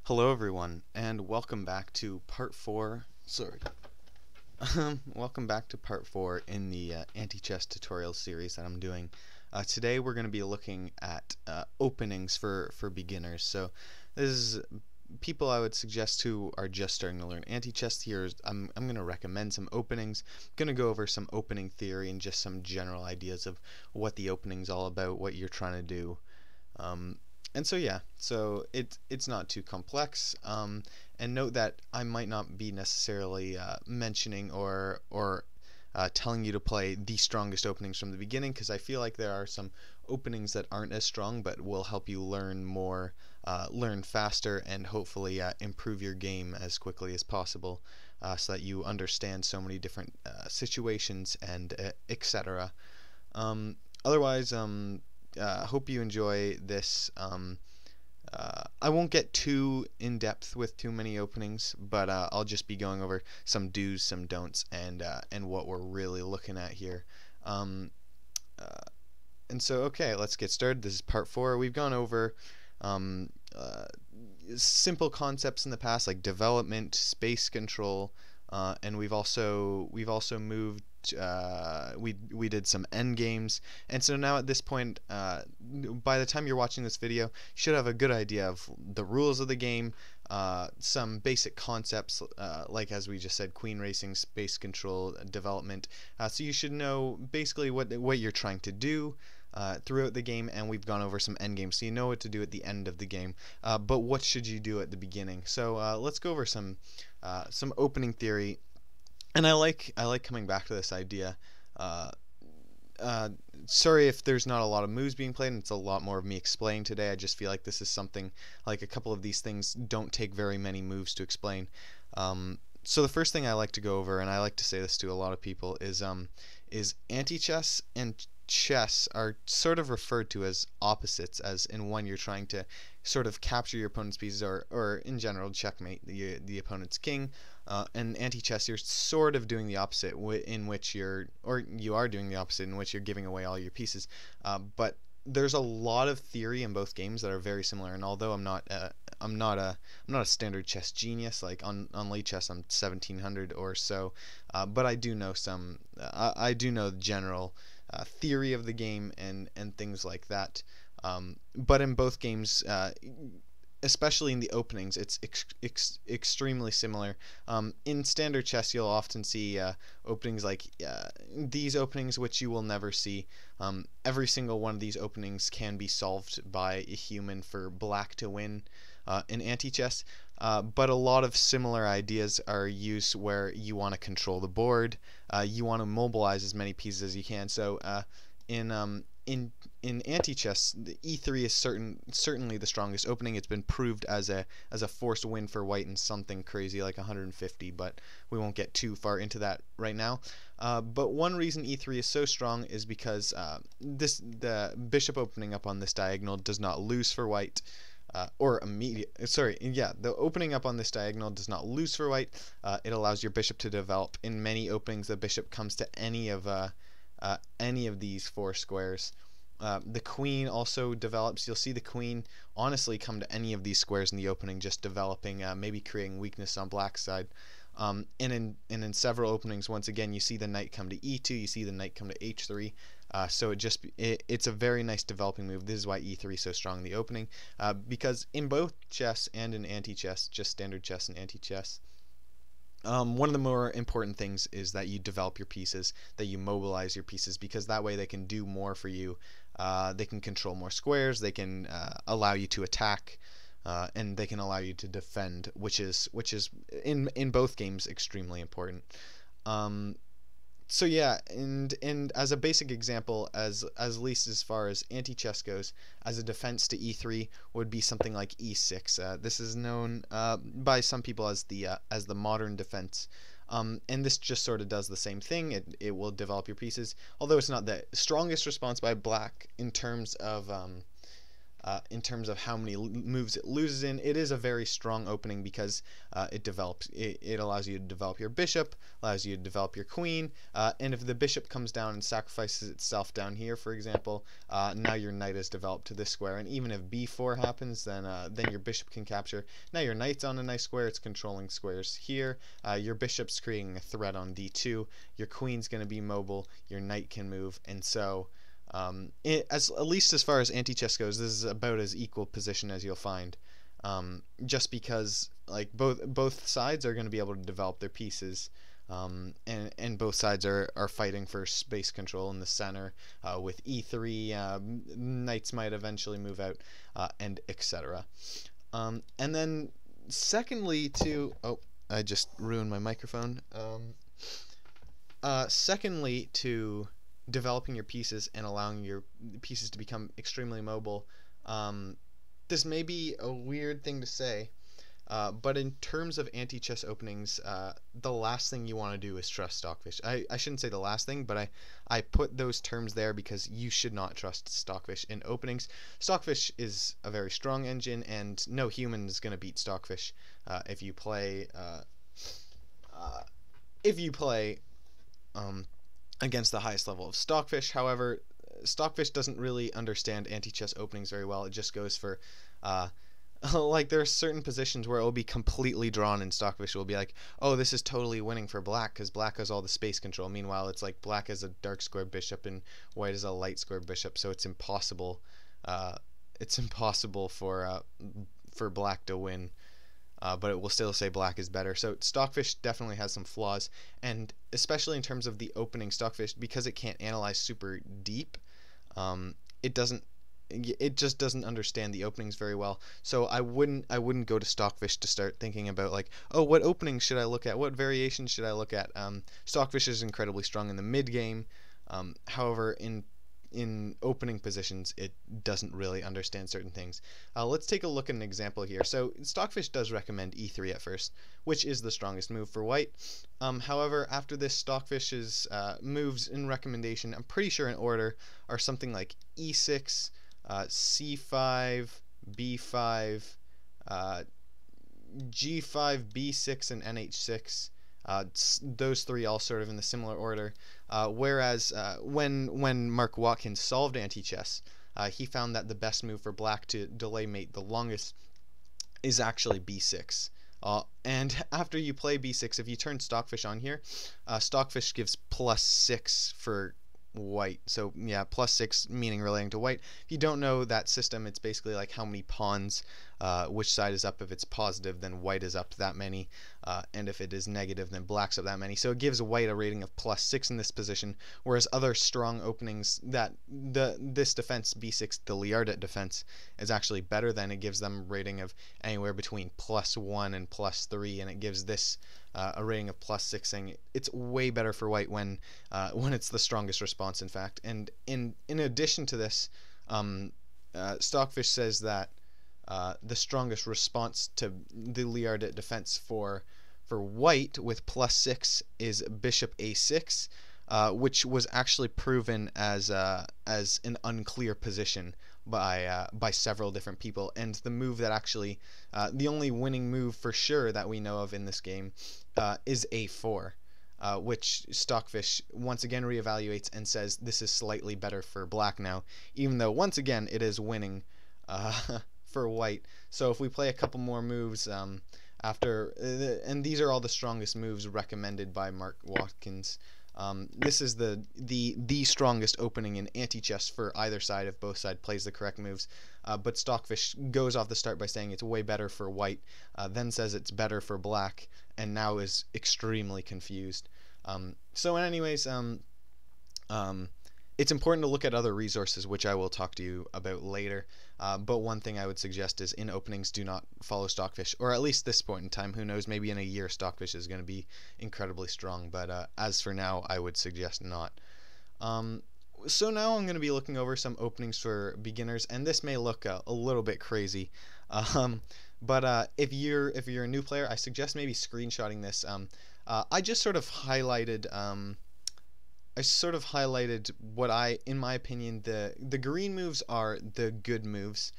Hello everyone, and welcome back to part 4, welcome back to part 4 in the anti-chess tutorial series that I'm doing. Today we're going to be looking at openings for beginners. So this is people I would suggest who are just starting to learn anti-chess. I'm going to recommend some openings. I'm going to go over some opening theory and just some general ideas of what the opening's all about, what you're trying to do. And so yeah, so it's not too complex. And note that I might not be necessarily mentioning or telling you to play the strongest openings from the beginning, because I feel like there are some openings that aren't as strong but will help you learn more, learn faster, and hopefully improve your game as quickly as possible, so that you understand so many different situations and etc. Otherwise, hope you enjoy this. I won't get too in depth with too many openings, but I'll just be going over some do's, some don'ts, and what we're really looking at here. And so, okay, let's get started. This is part 4. We've gone over simple concepts in the past, like development, space control, and we've also moved. We did some end games, and so now at this point, by the time you're watching this video, you should have a good idea of the rules of the game, some basic concepts, like as we just said, queen racing, space control, development. So you should know basically what you're trying to do throughout the game, and we've gone over some end games, so you know what to do at the end of the game. But what should you do at the beginning? So let's go over some opening theory. And I like coming back to this idea. Sorry if there's not a lot of moves being played, and it's a lot more of me explaining today. I just feel like this is something, like a couple of these things don't take very many moves to explain. So the first thing I like to go over, and I like to say this to a lot of people, is anti-chess and chess are sort of referred to as opposites, as in one you're trying to sort of capture your opponent's pieces, or in general checkmate the opponent's king. And anti-chess, you're sort of doing the opposite, in which you are doing the opposite, in which you're giving away all your pieces. But there's a lot of theory in both games that are very similar. And although I'm not a standard chess genius, like on late chess I'm 1700 or so, but I do know I do know the general theory of the game and things like that. But in both games, especially in the openings, it's extremely similar. In standard chess, you'll often see openings like these openings, which you will never see. Every single one of these openings can be solved by a human for black to win in anti-chess. But a lot of similar ideas are used where you want to control the board, you want to mobilize as many pieces as you can. So in anti-chess, the e3 is certainly the strongest opening. It's been proved as a forced win for white in something crazy like 150, but we won't get too far into that right now. But one reason e3 is so strong is because the bishop opening up on this diagonal does not lose for white. The opening up on this diagonal does not lose for white. It allows your bishop to develop. In many openings, the bishop comes to any of these 4 squares. The queen also develops. You'll see the queen honestly come to any of these squares in the opening, just developing, maybe creating weakness on black's side. And in several openings, once again, you see the knight come to e2, you see the knight come to h3. So it's a very nice developing move. This is why e3 is so strong in the opening, because in both chess and in anti-chess, just standard chess and anti-chess, one of the more important things is that you develop your pieces, that you mobilize your pieces, because that way they can do more for you. They can control more squares, they can allow you to attack, and they can allow you to defend, which is in both games extremely important. So yeah, and as a basic example, as least as far as anti-chess goes, as a defense to e3 would be something like e6. This is known by some people as the modern defense. And this just sort of does the same thing. It will develop your pieces, although it's not the strongest response by black in terms of in terms of how many moves it loses in. It is a very strong opening because it allows you to develop your bishop, allows you to develop your queen, and if the bishop comes down and sacrifices itself down here, for example, now your knight is developed to this square, and even if b4 happens, then your bishop can capture. Now your knight's on a nice square, it's controlling squares here, your bishop's creating a threat on d2, your queen's going to be mobile, your knight can move, and so at least as far as anti-chess goes, this is about as equal position as you'll find, just because like both sides are going to be able to develop their pieces, and both sides are fighting for space control in the center, with e3, knights might eventually move out, and etc. And then secondly to I just ruined my microphone. Secondly to developing your pieces and allowing your pieces to become extremely mobile. This may be a weird thing to say, but in terms of anti-chess openings, the last thing you want to do is trust Stockfish. I shouldn't say the last thing, but I put those terms there because you should not trust Stockfish in openings. Stockfish is a very strong engine, and no human is going to beat Stockfish if you play against the highest level of Stockfish. However, Stockfish doesn't really understand anti-chess openings very well. It just goes for like there are certain positions where it will be completely drawn, and Stockfish will be like, oh, this is totally winning for black because black has all the space control. Meanwhile, it's like black has a dark squared bishop and white has a light squared bishop, so it's impossible for black to win. But it will still say black is better. So Stockfish definitely has some flaws, and especially in terms of the opening, Stockfish, because it can't analyze super deep, it just doesn't understand the openings very well. So I wouldn't go to Stockfish to start thinking about like, oh, what openings should I look at, what variations should I look at. Stockfish is incredibly strong in the mid game. However, in opening positions, it doesn't really understand certain things. Let's take a look at an example here. So Stockfish does recommend e3 at first, which is the strongest move for white. However, after this, Stockfish's moves in recommendation, I'm pretty sure in order, are something like e6, c5, b5, g5, b6, and nh6. Those three all sort of in the similar order. Whereas when Mark Watkins solved anti-chess, he found that the best move for black to delay mate the longest is actually b6. And after you play b6, if you turn Stockfish on here, Stockfish gives +6 for white. So yeah, +6 meaning relating to white. If you don't know that system, it's basically like how many pawns, which side is up. If it's positive, then white is up that many, and if it is negative, then black's up that many. So it gives white a rating of +6 in this position, whereas other strong openings that this defense, b6, the Liardet defense, is actually better than. It gives them a rating of anywhere between +1 and +3, and it gives this a rating of +6, saying it's way better for white when it's the strongest response, in fact. And in addition to this, Stockfish says that the strongest response to the Liardet defense for white with +6 is bishop a6, which was actually proven as an unclear position by several different people. And the move that actually, the only winning move for sure that we know of in this game is a4, which Stockfish once again reevaluates and says this is slightly better for black now, even though once again it is winning for white. So if we play a couple more moves after, and these are all the strongest moves recommended by Mark Watkins. This is the strongest opening in anti-chess for either side if both sides plays the correct moves. But Stockfish goes off the start by saying it's way better for white, then says it's better for black, and now is extremely confused. So anyways, it's important to look at other resources, which I will talk to you about later. But one thing I would suggest is in openings, do not follow Stockfish, or at least this point in time. Who knows, maybe in a year Stockfish is going to be incredibly strong, but as for now, I would suggest not. So now I'm going to be looking over some openings for beginners, and this may look a little bit crazy. But if you're a new player, I suggest maybe screenshotting this. I just sort of highlighted what in my opinion, the green moves are the good moves.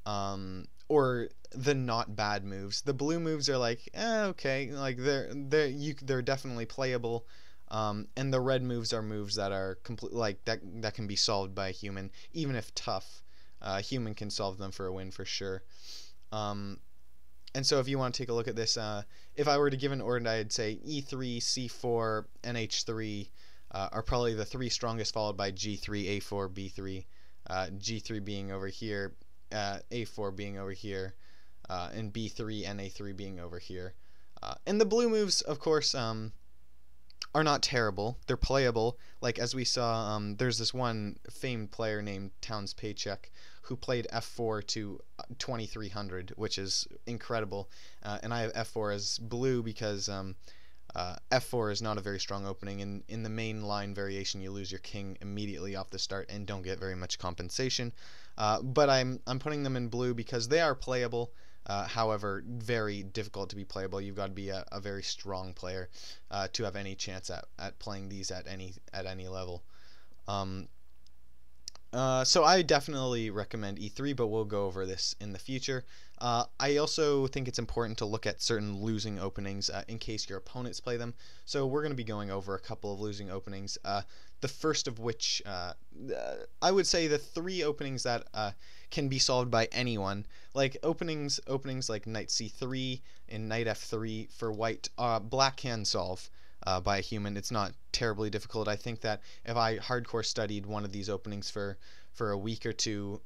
or the not bad moves. The blue moves are like, okay, like they're definitely playable. And the red moves are moves that are complete, like that can be solved by a human, even if tough. A human can solve them for a win for sure. Um, and so if you want to take a look at this, if I were to give an order, I'd say e3, c4, and h3 are probably the three strongest, followed by g3, a4, b3, g3 being over here, a4 being over here, and b3 and a3 being over here. And the blue moves, of course, are not terrible. They're playable. Like, as we saw, there's this one famed player named Towns Paycheck who played f4 to 2300, which is incredible. And I have f4 as blue because f4 is not a very strong opening. In the main line variation, you lose your king immediately off the start and don't get very much compensation. But I'm putting them in blue because they are playable. However, very difficult to be playable. You've got to be a very strong player to have any chance at playing these at any level. So I definitely recommend e3, but we'll go over this in the future. I also think it's important to look at certain losing openings in case your opponents play them. So we're going to be going over a couple of losing openings. The first of which, I would say the three openings that can be solved by anyone, like openings like knight c3 and knight f3 for white, black can solve by a human. It's not terribly difficult. I think that if I hardcore studied one of these openings for a week or two,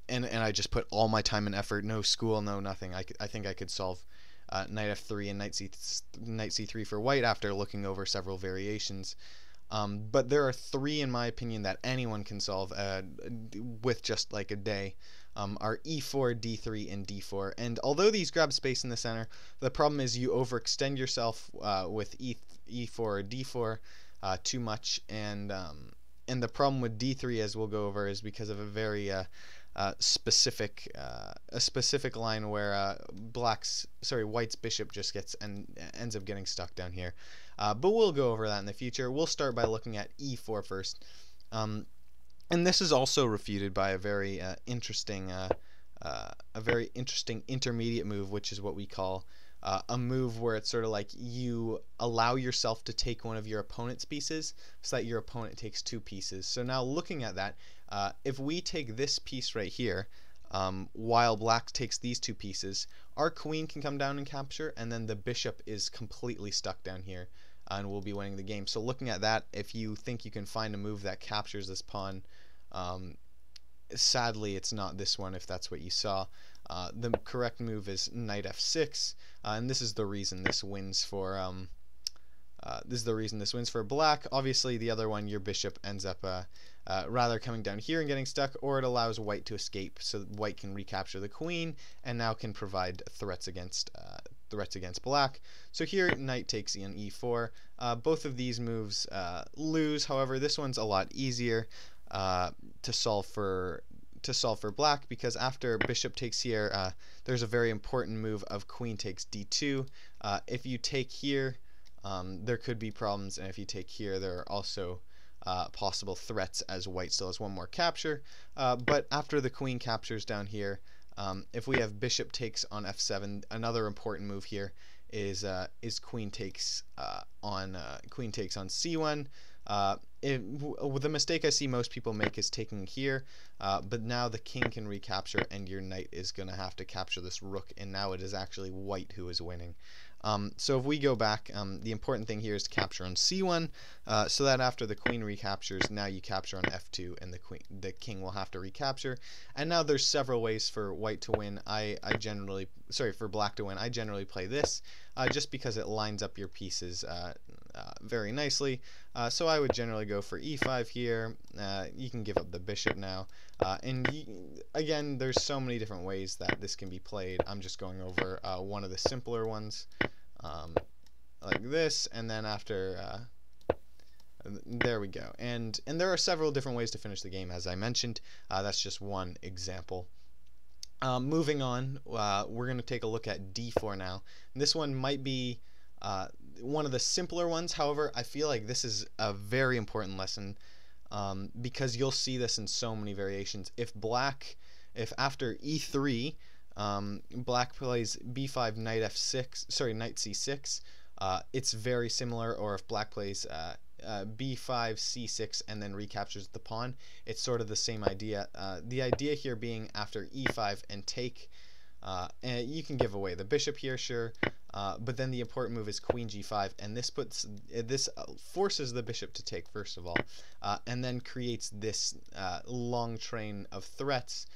and I just put all my time and effort, no school, no nothing, I think I could solve knight f3 and knight c3 for white after looking over several variations. But there are three, in my opinion, that anyone can solve with just like a day. Are e4, d3, and d4. And although these grab space in the center, the problem is you overextend yourself with e4 or d4 too much. And the problem with d3, as we'll go over, is because of a very specific line where white's bishop just gets and ends up getting stuck down here. But we'll go over that in the future. We'll start by looking at e4 first. And this is also refuted by a very interesting intermediate move, which is what we call a move where it's sort of like you allow yourself to take one of your opponent's pieces so that your opponent takes two pieces. So now looking at that, if we take this piece right here, while black takes these two pieces, our queen can come down and capture, and then the bishop is completely stuck down here, and we'll be winning the game. So looking at that, if you think you can find a move that captures this pawn, sadly it's not this one if that's what you saw. The correct move is knight f6, and this is the reason this wins for black. Obviously the other one, your bishop ends up rather coming down here and getting stuck, or it allows white to escape so white can recapture the queen and now can provide threats against black. So here knight takes on e4. Both of these moves lose. However, this one's a lot easier to solve for black, because after bishop takes here, there's a very important move of queen takes d2. If you take here, there could be problems, and if you take here, there are also possible threats as white still has one more capture. But after the queen captures down here, if we have bishop takes on f7, another important move here is queen takes on c1. The mistake I see most people make is taking here, but now the king can recapture, and your knight is going to have to capture this rook, and now it is actually white who is winning. So if we go back, the important thing here is to capture on c1, so that after the queen recaptures, now you capture on f2, and the king will have to recapture. And now there's several ways for white to win. For black to win. I generally play this, just because it lines up your pieces very nicely. So I would generally go for e5 here. You can give up the bishop now. Again, there's so many different ways that this can be played. I'm just going over one of the simpler ones, like this, and then after there we go. And there are several different ways to finish the game, as I mentioned. That's just one example. Moving on, we're going to take a look at d4 now. This one might be one of the simpler ones. However, I feel like this is a very important lesson, because you'll see this in so many variations. If black if after e3 black plays b5 knight f6, sorry, knight c6, it's very similar. Or if black plays b5 c6 and then recaptures the pawn, it's sort of the same idea. The idea here being after e5 and take, and you can give away the bishop here, sure, but then the important move is queen g5, and this forces the bishop to take first of all, and then creates this long train of threats,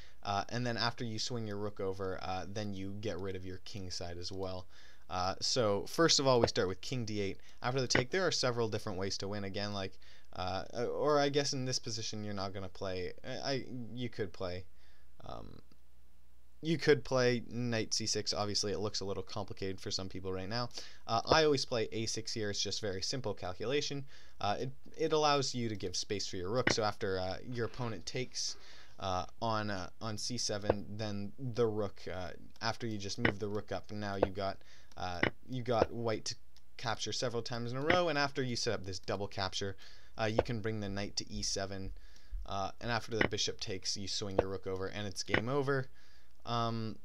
and then after you swing your rook over, then you get rid of your king side as well. So first of all, we start with king d8. After the take, there are several different ways to win. Again, like, or I guess in this position you're not going to play. You could play knight c6. Obviously, it looks a little complicated for some people right now. I always play a6 here. It's just very simple calculation. It allows you to give space for your rook. So after your opponent takes on c7, then the rook, after you just move the rook up, now you got white to capture several times in a row, and after you set up this double capture, you can bring the knight to e7, and after the bishop takes, you swing your rook over, and it's game over. And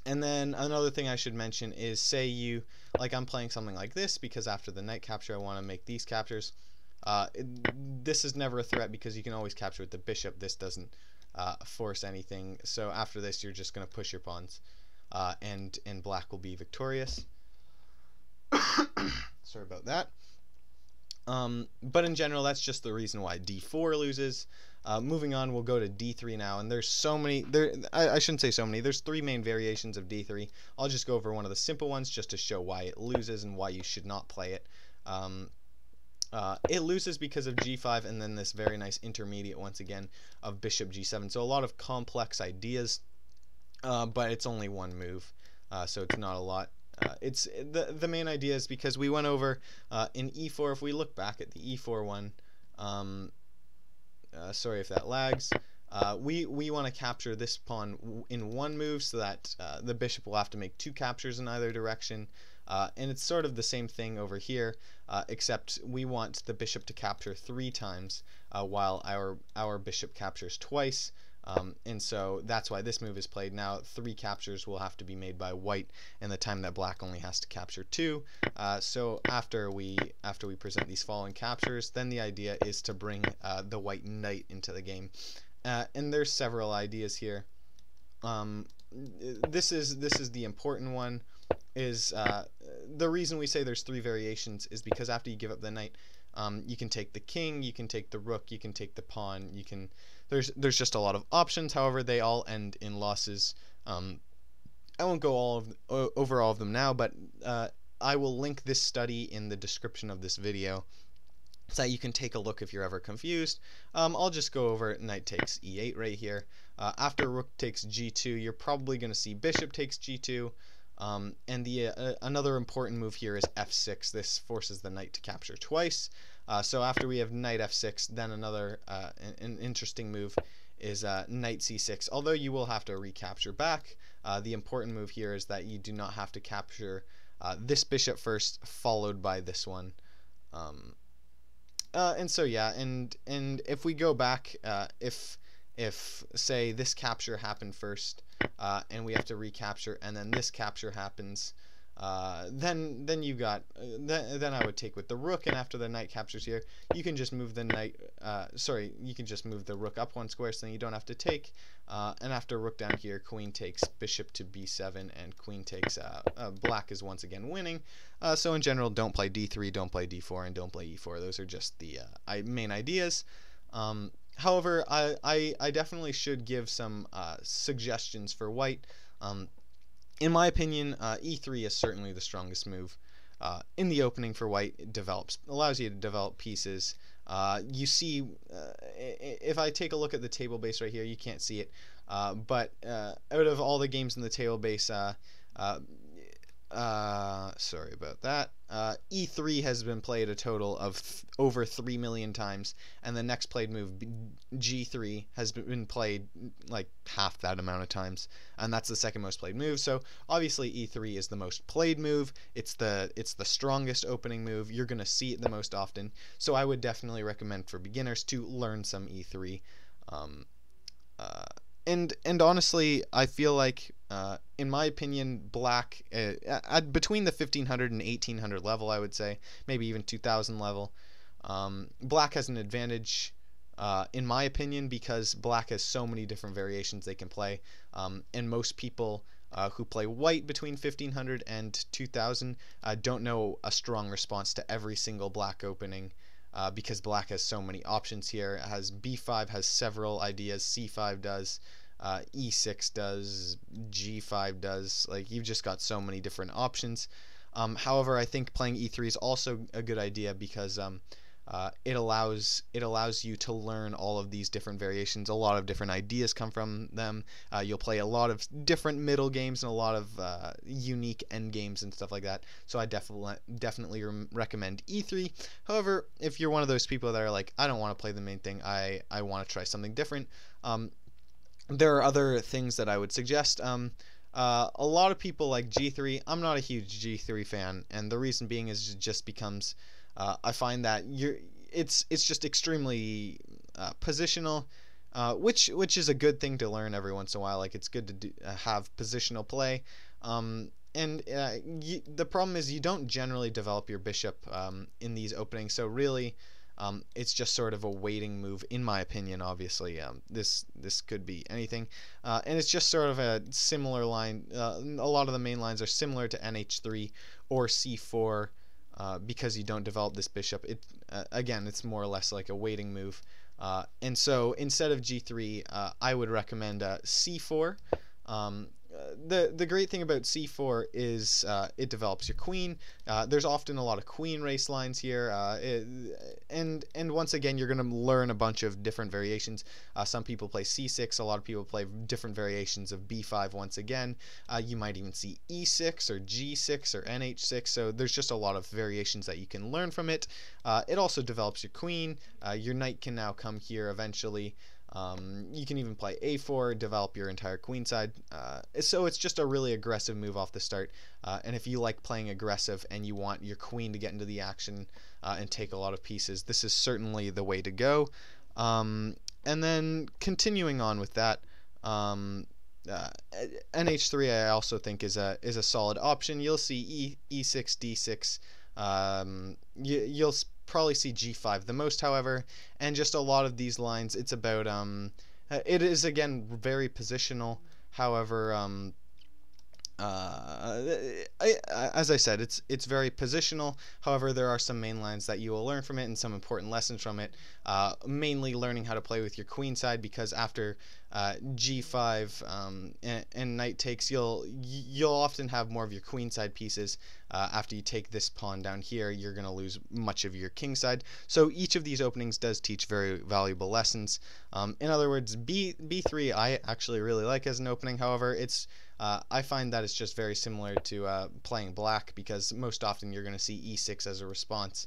then another thing I should mention is, say you, like I'm playing something like this, because after the knight capture I want to make these captures. This is never a threat because you can always capture with the bishop. This doesn't force anything. So after this, you're just going to push your pawns, and black will be victorious. Sorry about that. But in general, that's just the reason why d4 loses. Moving on, we'll go to d3 now, and there's so many. I shouldn't say so many. There's 3 main variations of d3. I'll just go over one of the simple ones just to show why it loses and why you should not play it. It loses because of g5 and then this very nice intermediate once again of bishop g7. So a lot of complex ideas, but it's only one move, so it's not a lot. It's the main idea is because we went over in e4. If we look back at the e4 one, sorry if that lags. We want to capture this pawn in one move, so that the bishop will have to make 2 captures in either direction. And it's sort of the same thing over here, except we want the bishop to capture 3 times, while our bishop captures twice. And so that's why this move is played. Now 3 captures will have to be made by white in the time that black only has to capture 2. So after we present these following captures, then the idea is to bring the white knight into the game. And there's several ideas here. This is the important one. Is the reason we say there's 3 variations is because after you give up the knight, you can take the king, you can take the rook, you can take the pawn, you can. There's just a lot of options. However, they all end in losses. I won't go over all of them now, but I will link this study in the description of this video, so that you can take a look if you're ever confused. I'll just go over knight takes e8 right here. After rook takes g2, you're probably going to see bishop takes g2. And the another important move here is f6. This forces the knight to capture twice. So after we have knight f6, then another an interesting move is knight c6. Although you will have to recapture back, the important move here is that you do not have to capture this bishop first, followed by this one. And so yeah, and if we go back, if say this capture happened first, and we have to recapture, and then this capture happens, then you got then I would take with the rook, and after the knight captures here, you can just move the knight. You can just move the rook up 1 square, so then you don't have to take. And after rook down here, queen takes bishop to b7, and queen takes. Black is once again winning. So in general, don't play d3, don't play d4, and don't play e4. Those are just the main ideas. However, I definitely should give some suggestions for white. In my opinion, e3 is certainly the strongest move in the opening for white. It allows you to develop pieces. You see, if I take a look at the table base right here, you can't see it, but out of all the games in the table base, sorry about that. E3 has been played a total of over 3 million times, and the next played move, G3, has been played like half that amount of times, and that's the second most played move. So obviously E3 is the most played move. It's the strongest opening move. You're gonna see it the most often. So I would definitely recommend for beginners to learn some E3. and honestly, I feel like, in my opinion, black, between the 1500 and 1800 level, I would say, maybe even 2000 level, black has an advantage, in my opinion, because black has so many different variations they can play, and most people who play white between 1500 and 2000 don't know a strong response to every single black opening, because black has so many options here. It has b5 has several ideas, c5 does, e6 does, g5 does. Like, you've just got so many different options. However, I think playing e3 is also a good idea because it allows you to learn all of these different variations. A lot of different ideas come from them. You'll play a lot of different middle games and a lot of unique end games and stuff like that. So I definitely recommend E3. However, if you're one of those people that are like, I don't want to play the main thing, I want to try something different, there are other things that I would suggest. A lot of people like G3. I'm not a huge G3 fan, and the reason being is it just becomes, I find that it's just extremely positional, which is a good thing to learn every once in a while. Like, it's good to have positional play, and the problem is you don't generally develop your bishop in these openings. So really, it's just sort of a waiting move, in my opinion. Obviously, this could be anything, and it's just sort of a similar line. A lot of the main lines are similar to nh3 or c4, because you don't develop this bishop. Again, it's more or less like a waiting move, and so instead of g3, I would recommend c4. The great thing about c4 is it develops your queen. There's often a lot of queen race lines here, and once again, you're going to learn a bunch of different variations. Some people play c6. A lot of people play different variations of b5 once again. You might even see e6 or g6 or nh6. So there's just a lot of variations that you can learn from it. It also develops your queen. Your knight can now come here eventually. You can even play a4, develop your entire queenside. So it's just a really aggressive move off the start. And if you like playing aggressive and you want your queen to get into the action and take a lot of pieces, this is certainly the way to go. And then continuing on with that, nh3 I also think is a solid option. You'll see e6, d6. You'll probably see g5 the most, however, and just a lot of these lines, it's about it is again very positional. However, as I said, it's very positional. However, there are some main lines that you will learn from it and some important lessons from it. Mainly learning how to play with your queen side, because after g5 and knight takes, you'll often have more of your queen side pieces. After you take this pawn down here, you're going to lose much of your king side. So each of these openings does teach very valuable lessons. In other words, b3 I actually really like as an opening. However, it's I find that it's just very similar to playing black, because most often you're going to see e6 as a response,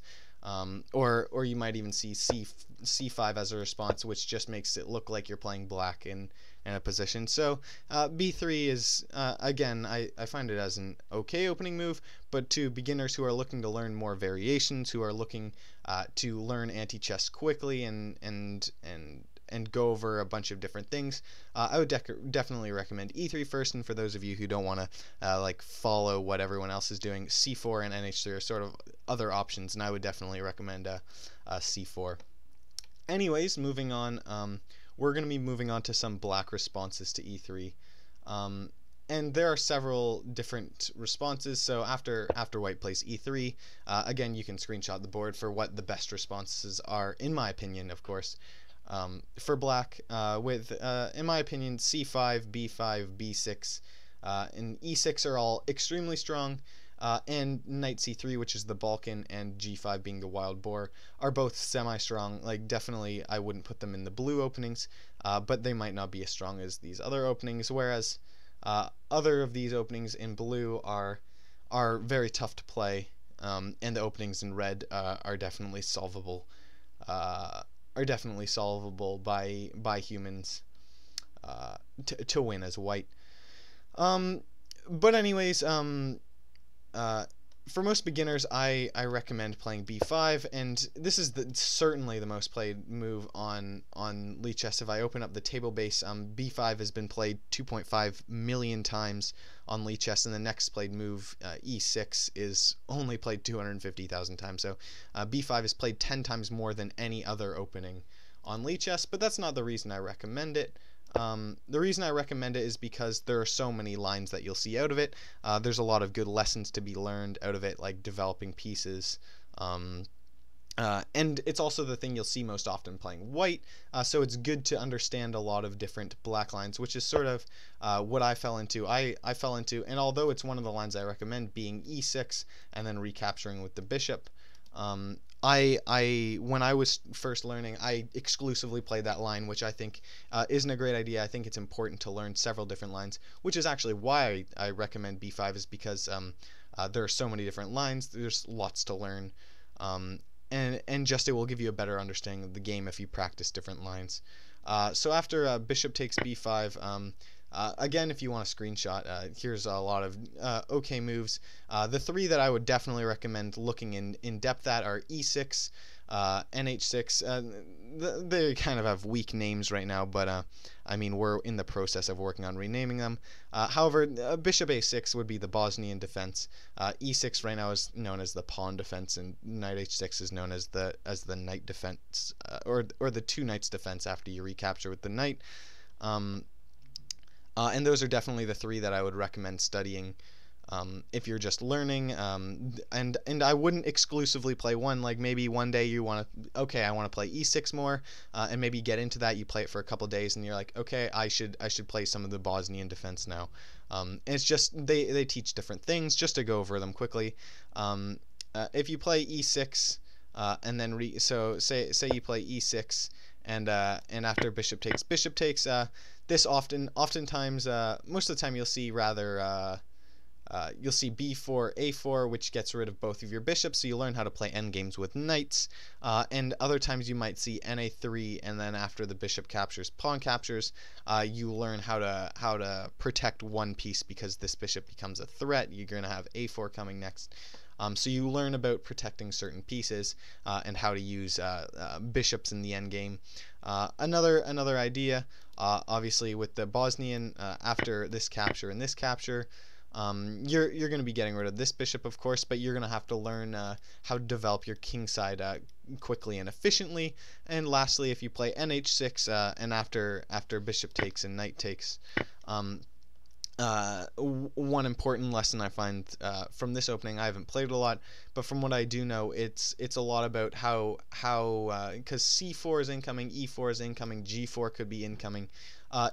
or you might even see c5 as a response, which just makes it look like you're playing black in a position. So b3 is, again, I find it as an okay opening move, but to beginners who are looking to learn more variations, who are looking to learn anti-chess quickly and go over a bunch of different things, I would definitely recommend e3 first. And for those of you who don't want to like follow what everyone else is doing, c4 and nh3 are sort of other options, and I would definitely recommend c4. Anyways, moving on, we're going to be moving on to some black responses to e3. And there are several different responses. So after white plays e3, again, you can screenshot the board for what the best responses are, in my opinion, of course. For black, with, in my opinion, c5, b5, b6, and e6 are all extremely strong, and knight c3, which is the Balkan, and g5 being the wild boar, are both semi-strong. Like, definitely I wouldn't put them in the blue openings, but they might not be as strong as these other openings, whereas other of these openings in blue are very tough to play, and the openings in red are definitely solvable. By humans to win as white. But anyways, For most beginners, I recommend playing b5, and this is certainly the most played move on Lichess. If I open up the table base, b5 has been played 2.5 million times on Lichess, and the next played move, e6, is only played 250,000 times. So b5 is played 10 times more than any other opening on Lichess, but that's not the reason I recommend it. The reason I recommend it is because there are so many lines that you'll see out of it. There's a lot of good lessons to be learned out of it, like developing pieces. And it's also the thing you'll see most often playing white, so it's good to understand a lot of different black lines, which is sort of what I fell into. I fell into, and although it's one of the lines I recommend, being e6 and then recapturing with the bishop, when I was first learning, I exclusively played that line, which I think isn't a great idea. I think it's important to learn several different lines, which is actually why I recommend b5, is because there are so many different lines. There's lots to learn, and just it will give you a better understanding of the game if you practice different lines. So after bishop takes b5, again, if you want a screenshot, here's a lot of okay moves. The three that I would definitely recommend looking in depth at are e6, nh6. They kind of have weak names right now, but I mean, we're in the process of working on renaming them. However, bishop a6 would be the Bosnian defense. E6 right now is known as the pawn defense, and knight h6 is known as the knight defense, or the two knights defense after you recapture with the knight. And those are definitely the three that I would recommend studying if you're just learning. And I wouldn't exclusively play one. Like maybe one day you want to, okay, I want to play e6 more, and maybe get into that. You play it for a couple days, and you're like, okay, I should play some of the Bosnian defense now. And it's just they teach different things. Just to go over them quickly, if you play e6 and then so say you play e6 and after bishop takes, this oftentimes, most of the time you'll see you'll see b4, a4, which gets rid of both of your bishops, so you learn how to play endgames with knights. And other times you might see na3, and then after the bishop captures, pawn captures, you learn how to protect one piece because this bishop becomes a threat. You're going to have a4 coming next. So you learn about protecting certain pieces and how to use bishops in the endgame. Another idea, obviously with the Bosnian, after this capture and this capture, you're going to be getting rid of this bishop, of course, but you're going to have to learn how to develop your king side quickly and efficiently. And lastly, if you play nh6 and after bishop takes and knight takes, one important lesson I find from this opening, I haven't played it a lot, but from what I do know, it's a lot about how because c4 is incoming, e4 is incoming, g4 could be incoming.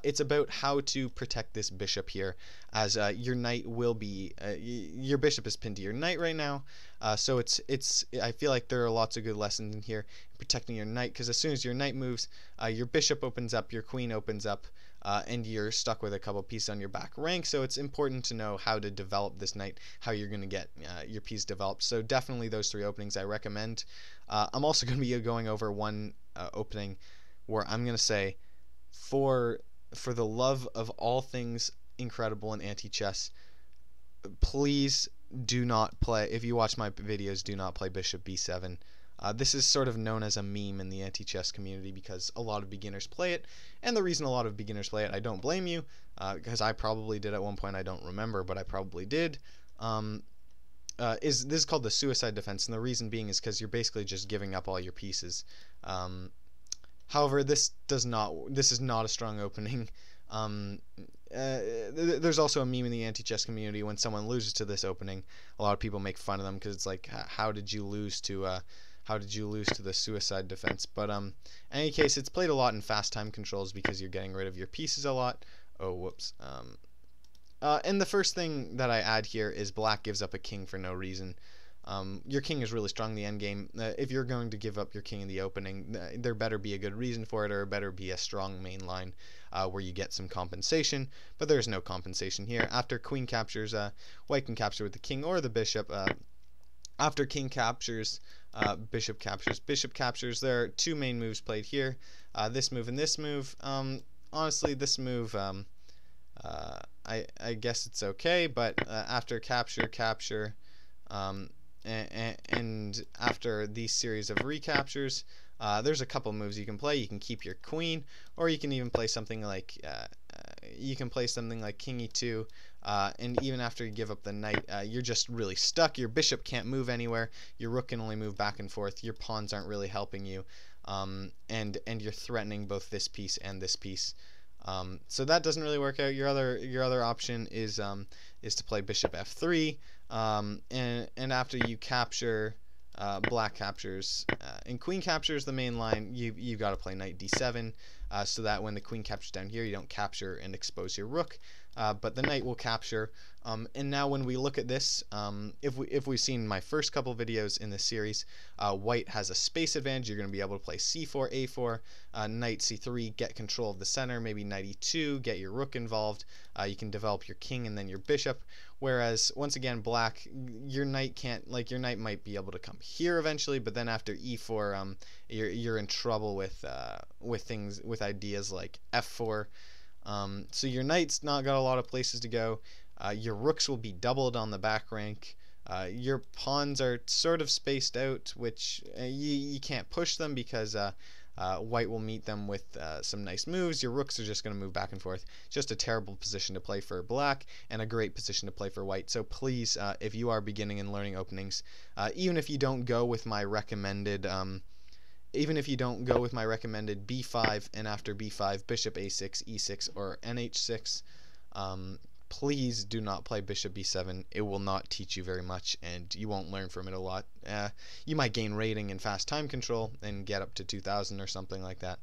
It's about how to protect this bishop here, as your knight will be your bishop is pinned to your knight right now. So I feel like there are lots of good lessons in here protecting your knight, because as soon as your knight moves, your bishop opens up, your queen opens up. And you're stuck with a couple pieces on your back rank, so it's important to know how to develop this knight, how you're going to get your piece developed. So definitely those three openings I recommend. I'm also going to be going over one opening where I'm going to say, for the love of all things incredible in anti-chess, please do not play, if you watch my videos, do not play bishop b7. This is sort of known as a meme in the anti-chess community because a lot of beginners play it, and the reason a lot of beginners play it, I don't blame you, because I probably did at one point. I don't remember, but I probably did. This is called the suicide defense, and the reason being is because you're basically just giving up all your pieces. However, this is not a strong opening. There's also a meme in the anti-chess community when someone loses to this opening. A lot of people make fun of them because it's like, how did you lose to the suicide defense? But in any case, it's played a lot in fast time controls because you're getting rid of your pieces a lot. Oh, whoops. And the first thing that I add here is black gives up a king for no reason. Your king is really strong in the endgame. If you're going to give up your king in the opening, there better be a good reason for it, or better be a strong main line where you get some compensation. But there's no compensation here. After queen captures, white can capture with the king or the bishop. After king captures, bishop captures, bishop captures. There are two main moves played here, this move and this move. Honestly, this move, I guess it's okay, but after capture, And after these series of recaptures, there's a couple moves you can play. You can keep your queen, or you can even play something like king e2, and even after you give up the knight, you're just really stuck. Your bishop can't move anywhere. Your rook can only move back and forth. Your pawns aren't really helping you, and you're threatening both this piece and this piece. So that doesn't really work out. Your other option is to play bishop f3, and after you capture, black captures, and queen captures the main line, you've got to play knight d7, so that when the queen captures down here, you don't capture and expose your rook, but the knight will capture. And now when we look at this, if we've seen my first couple videos in this series, white has a space advantage. You're going to be able to play c4, a4, knight c3, get control of the center, maybe knight e2, get your rook involved. You can develop your king and then your bishop. Whereas once again, black, your knight can't, like, your knight might be able to come here eventually, but then after e4, you're in trouble with ideas like f4. So your knight's not got a lot of places to go. Your rooks will be doubled on the back rank. Your pawns are sort of spaced out, which you can't push them because white will meet them with some nice moves. Your rooks are just going to move back and forth. It's just a terrible position to play for black and a great position to play for white. So please, if you are beginning and learning openings, even if you don't go with my recommended b5 and after b5 bishop a6, e6, or nh6, please do not play bishop b7. It will not teach you very much, and you won't learn from it a lot. You might gain rating and fast time control and get up to 2000 or something like that.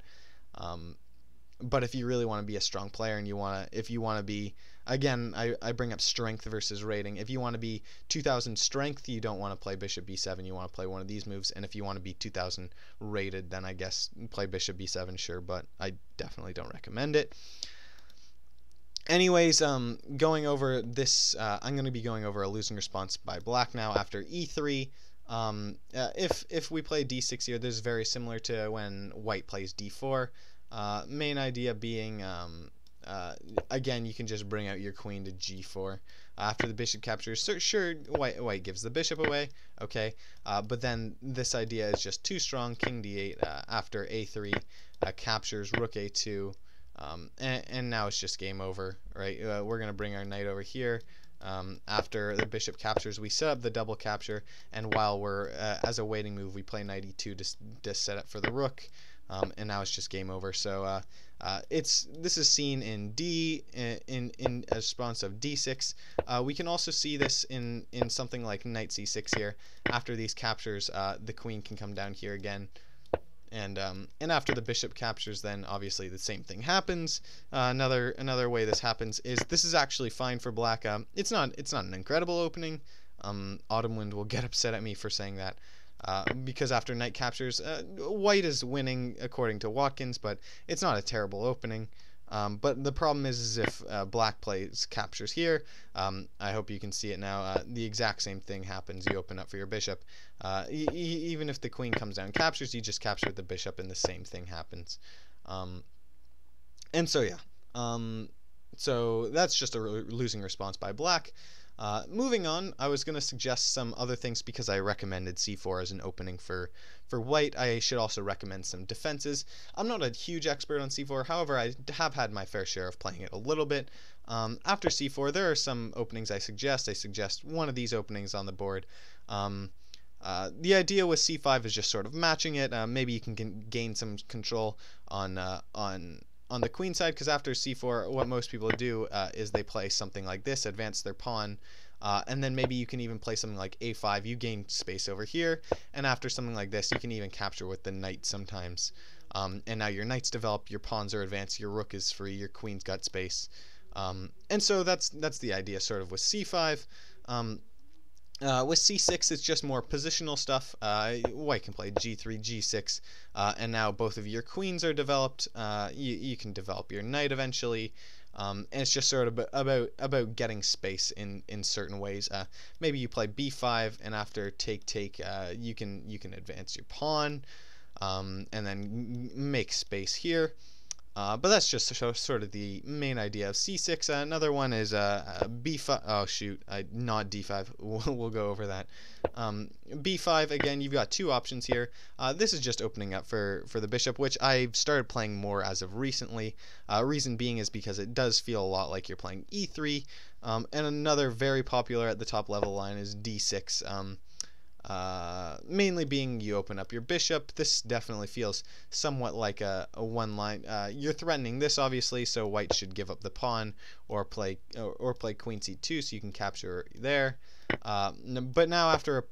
But if you really want to be a strong player, and if you want to be, again, I bring up strength versus rating. If you want to be 2000 strength, you don't want to play bishop b7. You want to play one of these moves. And if you want to be 2000 rated, then I guess play bishop b7, sure, but I definitely don't recommend it. Anyways, going over this, I'm going to be going over a losing response by black now after e3. If we play d6 here, this is very similar to when white plays d4. Main idea being, again, you can just bring out your queen to g4. After the bishop captures, so sure, white gives the bishop away, okay, but then this idea is just too strong. King d8 after a3 captures, rook a2. And now it's just game over, right? We're going to bring our knight over here. After the bishop captures, we set up the double capture, and while we're, as a waiting move, we play knight e2 to set up for the rook, and now it's just game over. So this is seen in in a response of d6. We can also see this in something like knight c6 here. After these captures, the queen can come down here again. And after the bishop captures, then obviously the same thing happens. Another way this happens is this is actually fine for black. It's not an incredible opening. Autumn Wind will get upset at me for saying that, because after knight captures, white is winning according to Watkins, but it's not a terrible opening. But the problem is if black plays captures here, I hope you can see it now, the exact same thing happens. You open up for your bishop. Even if the queen comes down and captures, you just capture the bishop and the same thing happens. And so yeah, so that's just a losing response by black. Moving on, I was going to suggest some other things because I recommended c4 as an opening for white. I should also recommend some defenses. I'm not a huge expert on c4, however, I have had my fair share of playing it a little bit. After c4, there are some openings I suggest. I suggest one of these openings on the board. The idea with c5 is just sort of matching it. Maybe you can gain some control on the queen side, because after c4, what most people do is they play something like this, advance their pawn, and then maybe you can even play something like a5. You gain space over here, and after something like this, you can even capture with the knight sometimes. And now your knight's developed, your pawns are advanced, your rook is free, your queen's got space. And so that's the idea sort of with c5. With c6, it's just more positional stuff. White can play g3, g6, and now both of your queens are developed. You can develop your knight eventually, and it's just sort of about getting space in certain ways. Maybe you play b5, and after take, you can advance your pawn, and then make space here. But that's just sort of the main idea of c6. Another one is b5. Oh shoot, not d5. We'll go over that. b5, again, you've got two options here. This is just opening up for the bishop, which I've started playing more as of recently. Reason being is because it does feel a lot like you're playing e3. And another very popular at the top level line is d6. Mainly being you open up your bishop. This definitely feels somewhat like a one line. You're threatening this obviously, so white should give up the pawn or play queen c2 so you can capture there. But now after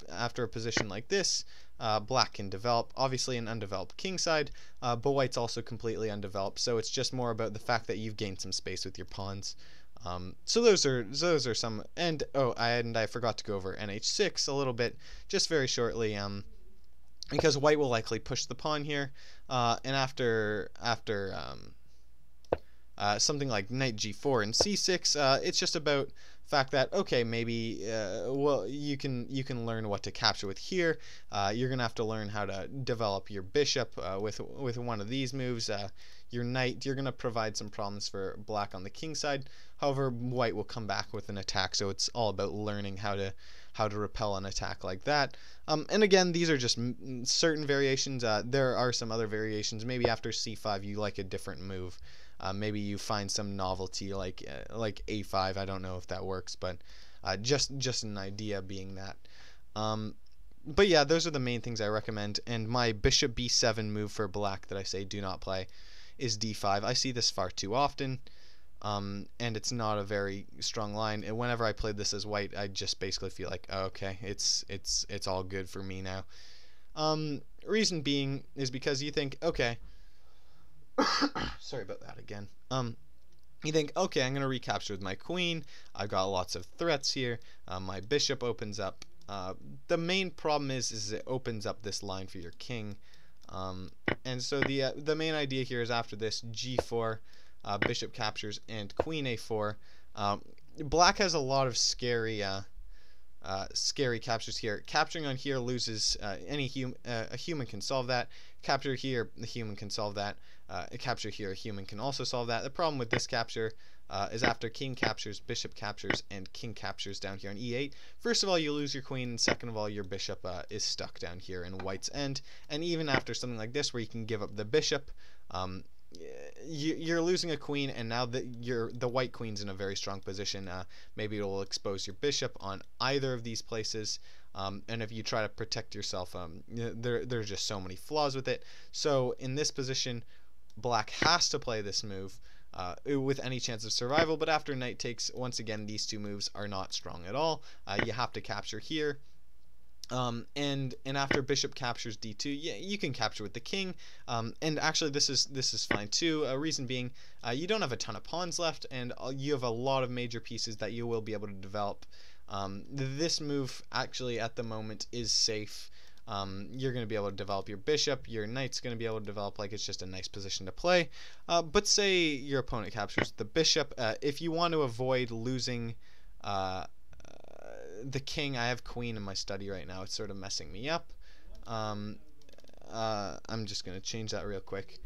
a position like this, black can develop obviously an undeveloped king side, but white's also completely undeveloped. So it's just more about the fact that you've gained some space with your pawns. So those are some, and I forgot to go over nh6 a little bit, just very shortly, because white will likely push the pawn here, and after something like knight g4 and c6, it's just about fact that okay, maybe well, you can learn what to capture with here. You're gonna have to learn how to develop your bishop with one of these moves. Your knight, you're gonna provide some problems for black on the king side. However, white will come back with an attack, so it's all about learning how to repel an attack like that. And again, these are just certain variations. There are some other variations. Maybe after c5 you like a different move. Maybe you find some novelty like a5. I don't know if that works, but just an idea being that. But yeah, those are the main things I recommend. And my bishop b7 move for black that I say do not play is d5. I see this far too often, and it's not a very strong line. And whenever I played this as white, I just basically feel like, oh, okay, it's all good for me now. Reason being is because you think, okay, sorry about that again. You think, okay, I'm going to recapture with my queen. I've got lots of threats here. My bishop opens up. The main problem is it opens up this line for your king. And so the main idea here is after this g4, bishop captures, and queen a4. Black has a lot of scary captures here. Capturing on here loses a human can solve that. Capture here, the human can solve that. Capture here, a human can also solve that. The problem with this capture is after king captures, bishop captures, and king captures down here on e8. First of all, you lose your queen, and second of all, your bishop is stuck down here in white's end. And even after something like this, where you can give up the bishop, you're losing a queen, and now the white queen's in a very strong position. Maybe it will expose your bishop on either of these places. And if you try to protect yourself, there's just so many flaws with it. So in this position, black has to play this move with any chance of survival. But after knight takes, once again, these two moves are not strong at all. You have to capture here. And after bishop captures d2, yeah, you can capture with the king. And actually, this is fine too. Reason being, you don't have a ton of pawns left, and you have a lot of major pieces that you will be able to develop. This move actually at the moment is safe. You're going to be able to develop your bishop. Your knight's going to be able to develop like it's just a nice position to play. But say your opponent captures the bishop. If you want to avoid losing the king, I have queen in my study right now. It's sort of messing me up. I'm just going to change that real quick.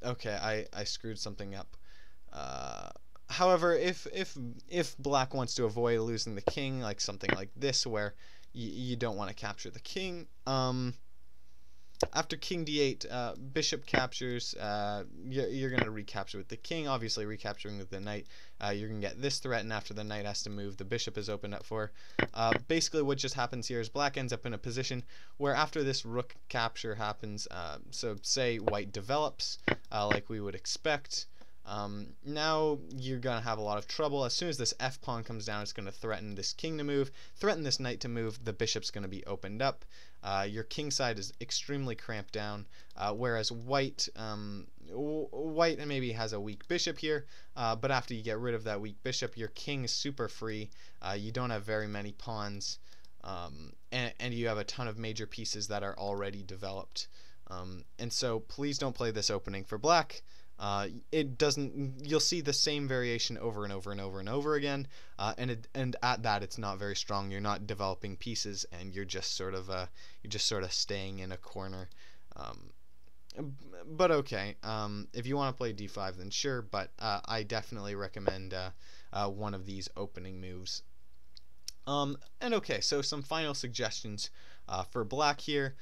Okay, I screwed something up. However, if black wants to avoid losing the king, like something like this, where you don't want to capture the king, after king d8, bishop captures, you're going to recapture with the king, obviously recapturing with the knight. You're going to get this threat, and after the knight has to move, the bishop is opened up for. Basically what just happens here is black ends up in a position where after this rook capture happens, so say white develops, like we would expect. Now you're going to have a lot of trouble. As soon as this f pawn comes down, it's going to threaten this king to move, threaten this knight to move, the bishop's going to be opened up. Your king side is extremely cramped down, whereas white maybe has a weak bishop here, but after you get rid of that weak bishop, your king is super free. You don't have very many pawns, and you have a ton of major pieces that are already developed. And so please don't play this opening for black. It doesn't. You'll see the same variation over and over and over and over again, and at that it's not very strong. You're not developing pieces, and you're just sort of staying in a corner. but okay. If you want to play d5, then sure. But I definitely recommend one of these opening moves. And okay, so some final suggestions for black here.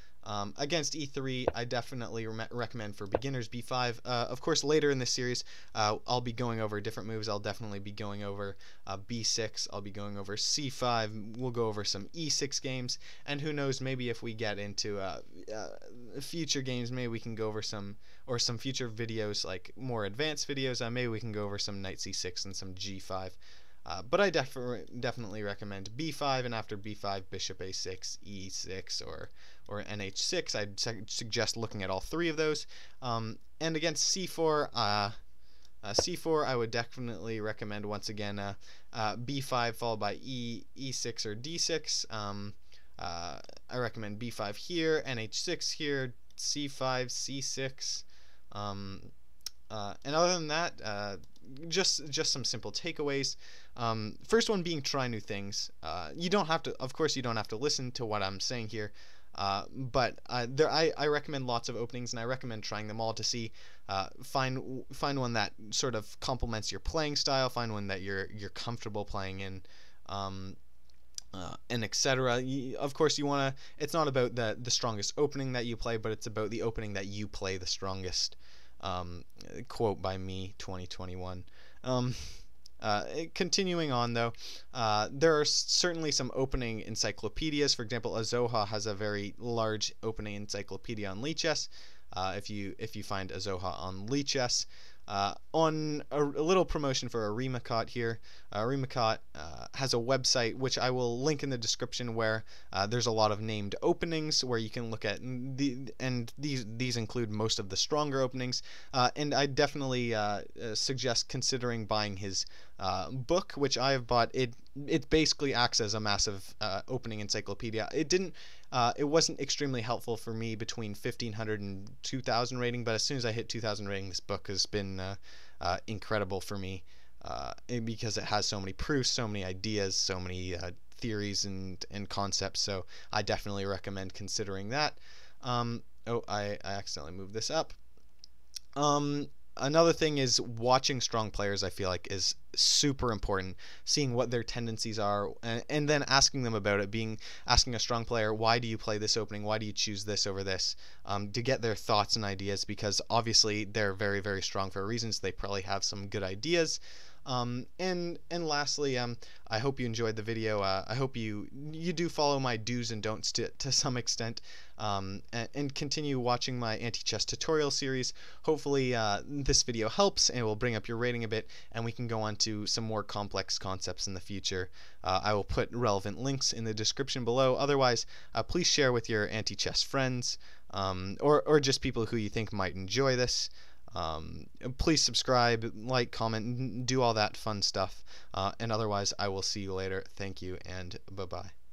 Against e3, I definitely recommend for beginners b5. Of course, later in this series, I'll be going over different moves. I'll definitely be going over b6. I'll be going over c5. We'll go over some e6 games. And who knows, maybe if we get into future games, maybe we can go over some future videos, like more advanced videos. Maybe we can go over some knight c6 and some g5. But I definitely recommend b5, and after b5, bishop a6, e6, or nh6. I'd suggest looking at all three of those. And against c4, c4, I would definitely recommend once again b5 followed by e6 or d6. I recommend b5 here, nh6 here, c5, c6. And other than that, just some simple takeaways. First one being try new things. You don't have to, of course, you don't have to listen to what I'm saying here. But I recommend lots of openings, and I recommend trying them all to see. Find one that sort of complements your playing style. Find one that you're comfortable playing in. And etc. Of course, you want to. It's not about the strongest opening that you play, but it's about the opening that you play the strongest. Quote by me, 2021. Continuing on though, there are certainly some opening encyclopedias. For example, Azoha has a very large opening encyclopedia on Lichess. If you find Azoha on Lichess. On a little promotion for Arimacot here. Arimacot has a website which I will link in the description, where there's a lot of named openings where you can look at, and these include most of the stronger openings. And I definitely suggest considering buying his book, which I have bought. It basically acts as a massive opening encyclopedia. It wasn't extremely helpful for me between 1500 and 2000 rating, but as soon as I hit 2000 rating, this book has been incredible for me, because it has so many proofs, so many ideas, so many theories and concepts. So I definitely recommend considering that. Oh, I accidentally moved this up. Another thing is watching strong players, I feel like, is super important. Seeing what their tendencies are, and then asking them about it. Asking a strong player, why do you play this opening? Why do you choose this over this? To get their thoughts and ideas, because obviously they're very, very strong for reasons. They probably have some good ideas. And lastly, I hope you enjoyed the video. I hope you do follow my do's and don'ts to some extent, and continue watching my anti-chess tutorial series. Hopefully this video helps and will bring up your rating a bit, and we can go on to some more complex concepts in the future. I will put relevant links in the description below. Otherwise, please share with your anti-chess friends, or just people who you think might enjoy this. Please subscribe, like, comment, do all that fun stuff. And otherwise, I will see you later. Thank you, and bye-bye.